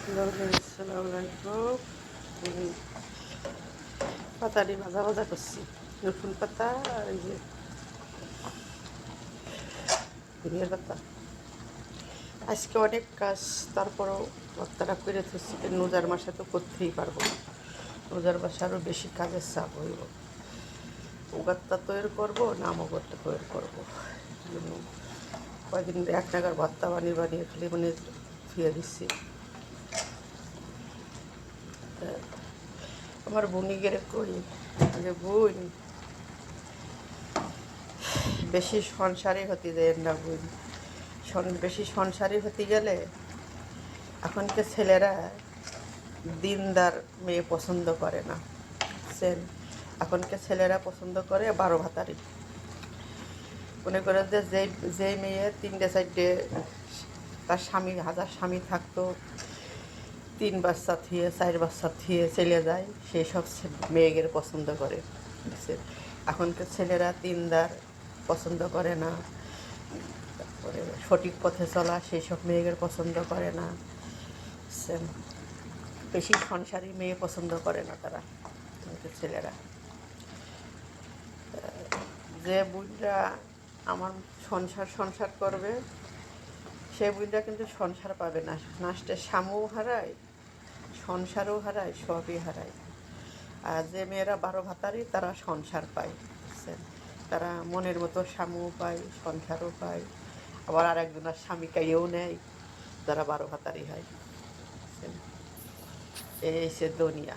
আসসালামু আলাইকুম। পাতারি ভাজা ভাজা করছি, রসুন পাতা আর এই যে ধনিয়ার পাতা। আজকে অনেক কাজ, তারপরেও ভর্তাটা করে থাকছি। রোজার মাসে তো করতেই পারবো না, রোজার মাসে আরও বেশি কাজের চাপ হইব। উগারটা তৈরি করবো না মগরটা তৈরি করবো, এই জন্য কয়েকদিন এক টাকার ভর্তা বানিয়ে বানিয়ে খালি মানে ধুয়ে দিচ্ছি। আমার বোনি গেলে কই যে বোন বেশি সংসারী হতে দেন না বোন। বেশি সংসারী হতে গেলে এখনকার ছেলেরা দিনদার মেয়ে পছন্দ করে না। সেন এখনকার ছেলেরা পছন্দ করে 12 ভাতারি। মনে করে যে যেই মেয়ে 3টে 4টে তার স্বামী, হাজার স্বামী থাকতো, 3 বাচ্চা থিয়ে 4 বাচ্চা থিয়ে চলে যায়, সেই সব মেয়েদের পছন্দ করে। এখনকার ছেলেরা দিনদার পছন্দ করে না, তারপরে সঠিক পথে চলা সেই সব মেয়েদের পছন্দ করে না। বেশি সংসারী মেয়ে পছন্দ করে না তারা, ছেলেরা। যে বুড়িরা আমার সংসার সংসার করবে, সে বুড়িরা কিন্তু সংসার পাবে না। লাস্টে স্বামীও হারায়, সংসারও হারায়, সবই হারায়। আর যে মেয়েরা 12 ভাতারি তারা সংসার পায়, বুঝছেন? তারা মনের মতো স্বামীও পায়, সংসারও পায়, আবার আর একজনের স্বামীকাইও নেয়, যারা 12 ভাতারি হয়। এই সে দুনিয়া।